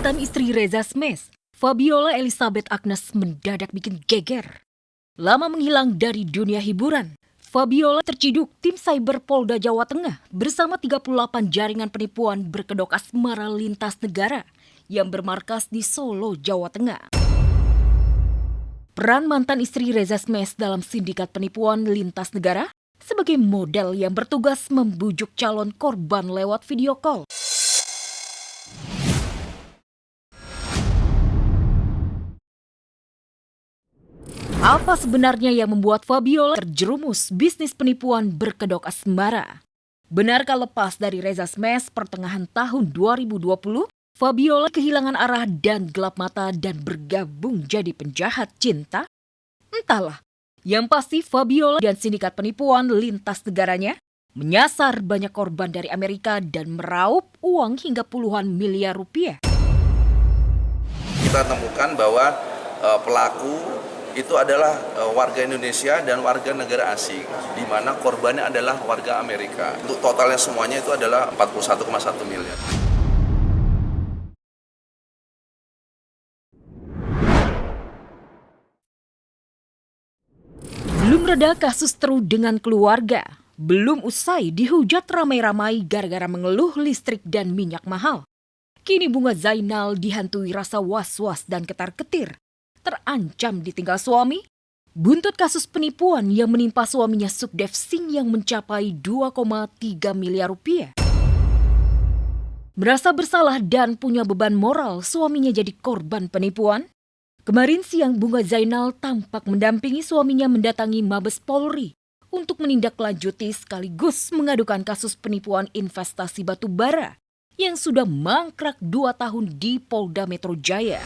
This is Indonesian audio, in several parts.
Mantan istri Reza Smash, Fabiola Elizabeth Agnes mendadak bikin geger. Lama menghilang dari dunia hiburan, Fabiola terciduk tim cyber Polda Jawa Tengah bersama 38 jaringan penipuan berkedok asmara lintas negara yang bermarkas di Solo, Jawa Tengah. Peran mantan istri Reza Smash dalam sindikat penipuan lintas negara sebagai model yang bertugas membujuk calon korban lewat video call. Apa sebenarnya yang membuat Fabiola terjerumus bisnis penipuan berkedok asmara? Benarkah lepas dari Reza Smash pertengahan tahun 2020, Fabiola kehilangan arah dan gelap mata dan bergabung jadi penjahat cinta? Entahlah, yang pasti Fabiola dan sindikat penipuan lintas negaranya menyasar banyak korban dari Amerika dan meraup uang hingga puluhan miliar rupiah. Kita temukan bahwa pelaku itu adalah warga Indonesia dan warga negara asing, di mana korbannya adalah warga Amerika. Untuk totalnya semuanya itu adalah 41,1 miliar. Belum reda kasus terus dengan keluarga. Belum usai dihujat ramai-ramai gara-gara mengeluh listrik dan minyak mahal. Kini Bunga Zainal dihantui rasa was-was dan ketar-ketir. Terancam ditinggal suami? Buntut kasus penipuan yang menimpa suaminya Sukdev Singh yang mencapai 2,3 miliar rupiah. Merasa bersalah dan punya beban moral suaminya jadi korban penipuan? Kemarin siang Bunga Zainal tampak mendampingi suaminya mendatangi Mabes Polri untuk menindaklanjuti sekaligus mengadukan kasus penipuan investasi batu bara yang sudah mangkrak 2 tahun di Polda Metro Jaya.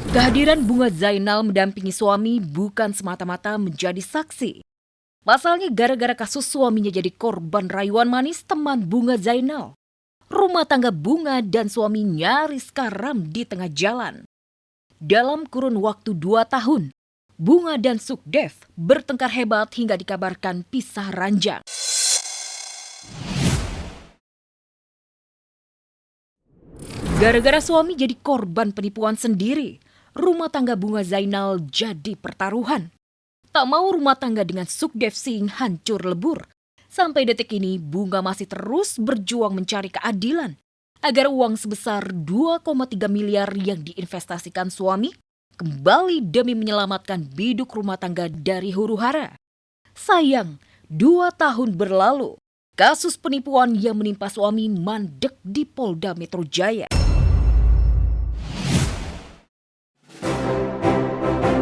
Kehadiran Bunga Zainal mendampingi suami bukan semata-mata menjadi saksi. Pasalnya gara-gara kasus suaminya jadi korban rayuan manis teman Bunga Zainal. Rumah tangga Bunga dan suami nyaris karam di tengah jalan. Dalam kurun waktu 2 tahun, Bunga dan Sukdev bertengkar hebat hingga dikabarkan pisah ranjang. Gara-gara suami jadi korban penipuan sendiri, rumah tangga Bunga Zainal jadi pertaruhan. Tak mau rumah tangga dengan Sukdev Singh hancur lebur. Sampai detik ini Bunga masih terus berjuang mencari keadilan agar uang sebesar 2,3 miliar yang diinvestasikan suami kembali demi menyelamatkan biduk rumah tangga dari huru-hara. Sayang, 2 tahun berlalu, kasus penipuan yang menimpa suami mandek di Polda Metro Jaya.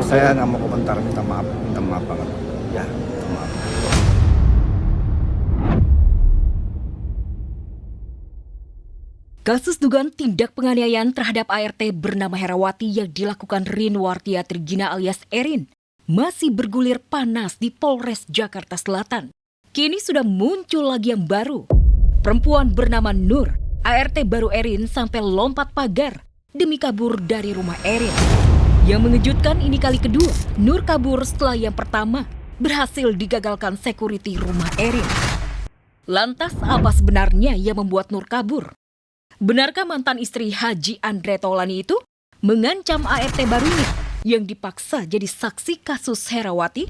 Saya nggak mau komentar, minta maaf banget. Ya, minta maaf. Kasus dugaan tindak penganiayaan terhadap ART bernama Herawati yang dilakukan Rinwartia Trigina alias Erin masih bergulir panas di Polres Jakarta Selatan. Kini sudah muncul lagi yang baru. Perempuan bernama Nur, ART baru Erin sampai lompat pagar demi kabur dari rumah Erin. Yang mengejutkan ini kali kedua, Nur kabur setelah yang pertama berhasil digagalkan security rumah Erin. Lantas apa sebenarnya yang membuat Nur kabur? Benarkah mantan istri Haji Andre Taulani itu mengancam ART barunya yang dipaksa jadi saksi kasus Herawati?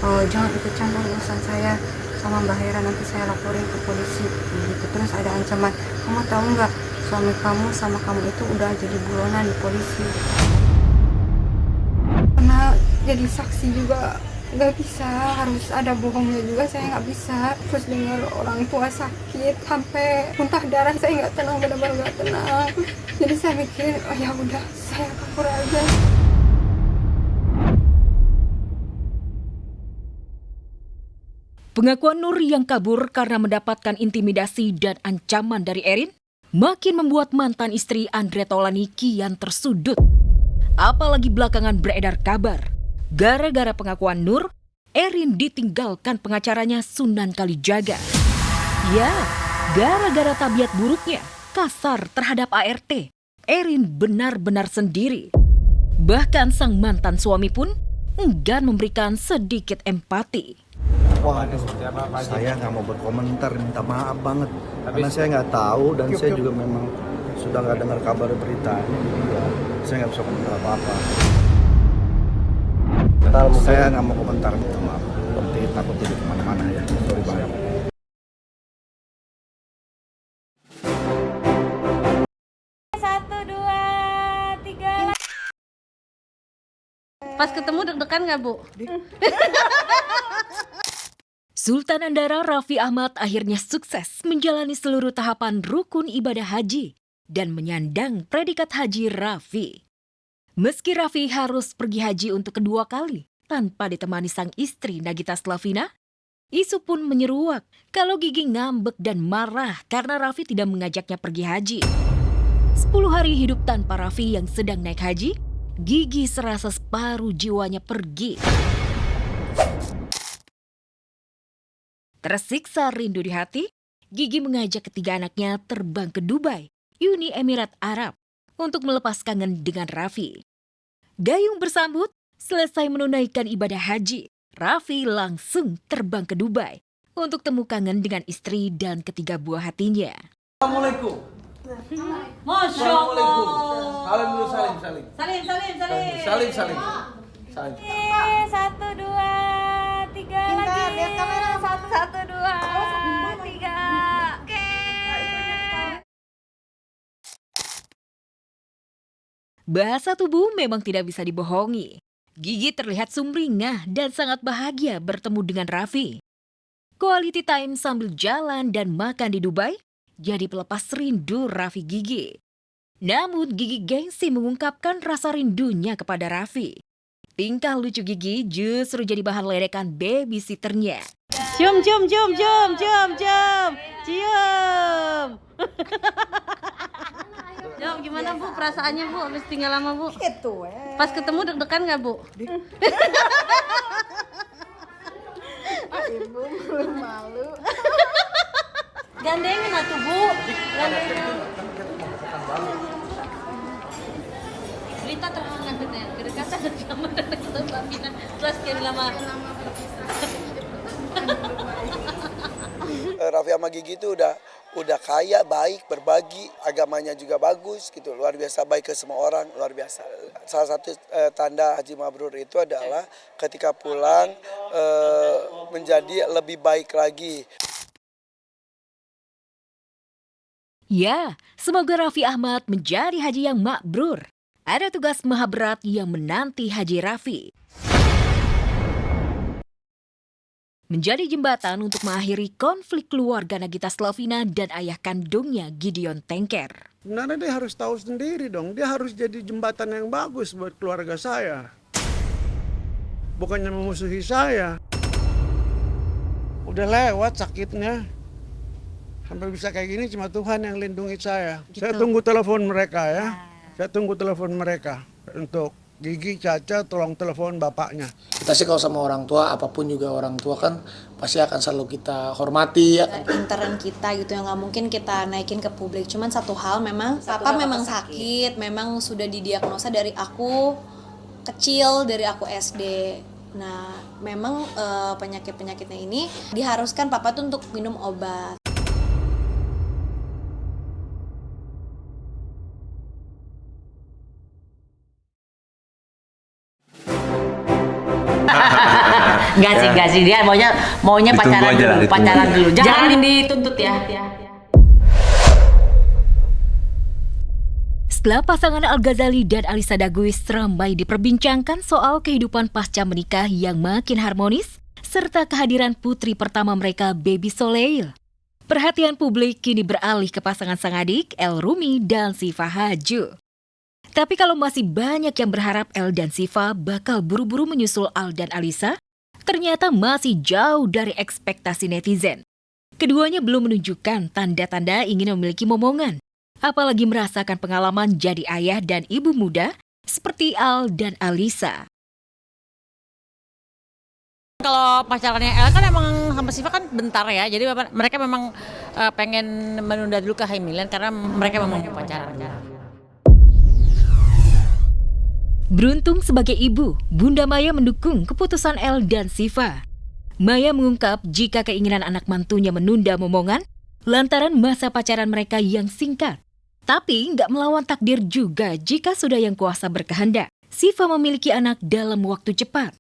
Oh, jangan ikut campur urusan saya sama Mbak Hera, nanti saya laporin ke polisi. Gitu. Terus ada ancaman, kamu tahu nggak suami kamu sama kamu itu udah jadi buronan di polisi. Karena jadi saksi juga nggak bisa, harus ada bohongnya juga, saya nggak bisa. Terus dengar orang tua sakit sampai muntah darah, saya nggak tenang, benar-benar nggak tenang. Jadi saya mikir, oh ya udah, saya kabur aja. Pengakuan Nur yang kabur karena mendapatkan intimidasi dan ancaman dari Erin makin membuat mantan istri Andre Taulani kian tersudut. Apalagi belakangan beredar kabar, gara-gara pengakuan Nur, Erin ditinggalkan pengacaranya Sunan Kalijaga. Ya, gara-gara tabiat buruknya, kasar terhadap ART, Erin benar-benar sendiri. Bahkan sang mantan suami pun enggan memberikan sedikit empati. Waduh, saya nggak mau berkomentar, minta maaf banget. Karena saya nggak tahu dan saya juga memang sudah nggak dengar kabar beritanya, jadi ya, saya nggak bisa komentar apa-apa. Saya nggak mau komentar, minta maaf. Nanti takut jadi kemana-mana ya, sorry banget. Pas ketemu deg-degan nggak, Bu? Sultan Andara Raffi Ahmad akhirnya sukses menjalani seluruh tahapan rukun ibadah haji dan menyandang predikat Haji Raffi. Meski Raffi harus pergi haji untuk kedua kali tanpa ditemani sang istri Nagita Slavina, isu pun menyeruak kalau Gigi ngambek dan marah karena Raffi tidak mengajaknya pergi haji. 10 hari hidup tanpa Raffi yang sedang naik haji, Gigi serasa separuh jiwanya pergi. Tersiksa rindu di hati, Gigi mengajak ketiga anaknya terbang ke Dubai, Uni Emirat Arab, untuk melepas kangen dengan Raffi. Gayung bersambut, selesai menunaikan ibadah haji, Raffi langsung terbang ke Dubai untuk temu kangen dengan istri dan ketiga buah hatinya. Assalamualaikum. Masya Allah. Salim dulu, salim. Salim. Salim. 1, 2, 3 lagi. lihat kamera. 1, 2, 3. Oke. Bahasa tubuh memang tidak bisa dibohongi. Gigi terlihat sumringah dan sangat bahagia bertemu dengan Raffi. Quality time sambil jalan dan makan di Dubai jadi pelepas rindu Raffi Gigi. Namun Gigi gengsi mengungkapkan rasa rindunya kepada Raffi. Tingkah lucu Gigi justru jadi bahan ledekan babysitternya. Cium. Cium. Jawab gimana, Bu, perasaannya, Bu, habis tinggal lama, Bu? Gitu Pas ketemu deg-degan nggak, Bu? Ibu malu. Gandengin atuh, Bu. Gandengin. Berita terhangat katanya. Kedekatan sama kita Mbak Vina. Terus sekian lama. Raffi sama Gigi itu udah kaya, baik, berbagi, agamanya juga bagus gitu, luar biasa baik ke semua orang, luar biasa. Salah satu tanda Haji Mabrur itu adalah ketika pulang menjadi lebih baik lagi. Ya, semoga Raffi Ahmad menjadi haji yang makbrur. Ada tugas maha berat yang menanti Haji Raffi. Menjadi jembatan untuk mengakhiri konflik keluarga Nagita Slavina dan ayah kandungnya Gideon Tengker. Sebenarnya dia harus tahu sendiri dong, dia harus jadi jembatan yang bagus buat keluarga saya. Bukannya memusuhi saya. Udah lewat sakitnya. Sampai bisa kayak gini cuma Tuhan yang lindungi saya. Gitu. Saya tunggu telepon mereka ya. Saya tunggu telepon mereka. Untuk Gigi, Caca, tolong telepon bapaknya. Kita sih kalau sama orang tua, apapun juga orang tua kan pasti akan selalu kita hormati ya. Intern kita gitu yang nggak mungkin kita naikin ke publik. Cuman satu hal memang, papa memang sakit, memang sudah didiagnosa dari aku kecil, dari aku SD. Nah, memang penyakit-penyakitnya ini diharuskan papa tuh untuk minum obat. Enggak sih, dia maunya pacaran dulu. Jangan dituntut ya. Setelah pasangan Al-Ghazali dan Alisa Daguis ramai diperbincangkan soal kehidupan pasca menikah yang makin harmonis, serta kehadiran putri pertama mereka, Baby Soleil. Perhatian publik kini beralih ke pasangan sang adik, El Rumi dan Siva Haju. Tapi kalau masih banyak yang berharap El dan Siva bakal buru-buru menyusul Al dan Alisa, ternyata masih jauh dari ekspektasi netizen. Keduanya belum menunjukkan tanda-tanda ingin memiliki momongan, apalagi merasakan pengalaman jadi ayah dan ibu muda seperti Al dan Alisa. Kalau pacarannya El kan emang sama Siva kan bentar ya, jadi mereka memang pengen menunda dulu kehamilan karena mereka memang mau pacaran. Beruntung sebagai ibu, Bunda Maya mendukung keputusan El dan Siva. Maya mengungkap jika keinginan anak mantunya menunda momongan lantaran masa pacaran mereka yang singkat. Tapi nggak melawan takdir juga jika sudah yang kuasa berkehendak. Siva memiliki anak dalam waktu cepat.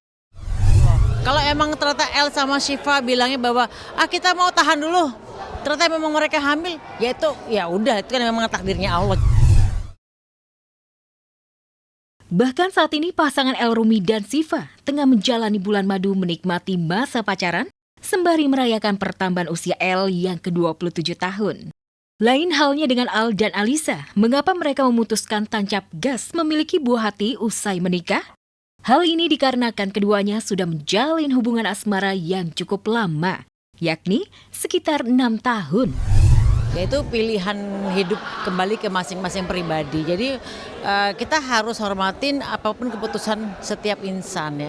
Kalau emang ternyata El sama Syifa bilangnya bahwa kita mau tahan dulu, ternyata memang mereka hamil, ya itu ya udah, itu kan memang takdirnya Allah. Bahkan saat ini pasangan El Rumi dan Siva tengah menjalani bulan madu menikmati masa pacaran sembari merayakan pertambahan usia El yang ke-27 tahun. Lain halnya dengan Al dan Alisa, mengapa mereka memutuskan tancap gas memiliki buah hati usai menikah? Hal ini dikarenakan keduanya sudah menjalin hubungan asmara yang cukup lama, yakni sekitar 6 tahun. Yaitu pilihan hidup kembali ke masing-masing pribadi. Jadi kita harus hormatin apapun keputusan setiap insan ya.